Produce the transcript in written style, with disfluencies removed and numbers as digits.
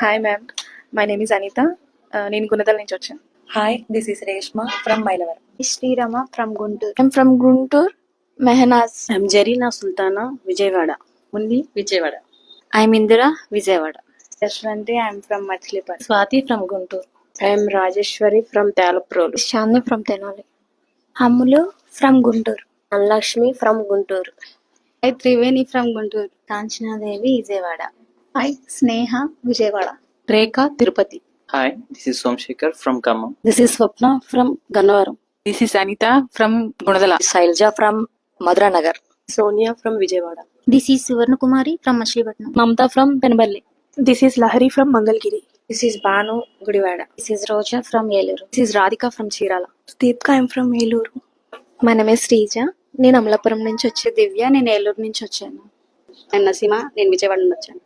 Hi ma'am, my name is Anitha. నేను గుణదల నుంచి వచ్చాను. Hi, this is Reshma from Mailavar. Srirama from Guntur. I'm from Guntur. Mehnaz. I'm Jarina Sultana, Vijayawada. Mundi, Vijayawada. I'm Indira, Vijayawada. Yashwanti, I'm from Machilipatnam. Swati from Guntur. I am Rajeshwari from Talaprolu. Shani from Tenali. Hamulu from Guntur. Lakshmi from Guntur. I Triveni from Guntur. Kanchana Devi, Vijayawada. I Sneha, Vijayawada. Rekha, Tirupati. Hi, this is Somshekar from Khammam. This is Swapna from Gannavaram. This is Anita from Gunadala. Sailja from Madranagar. Sonia from Vijayawada. This is Suvarnakumari from Machilipatnam. Mamta from Penballi. This is Lahari from Mangalgiri. This is Banu, Gudivada. This is Roja from Yeluru. This is Radhika from Chirala. Deepka, I'm from Yeluru. My name is Srija. నేను అమలాపురం నుంచి వచ్చే దివ్య. నేను ఏలూరు నుంచి వచ్చాను. And Nasima, నేను విజయవాడ నుంచి వచ్చాను.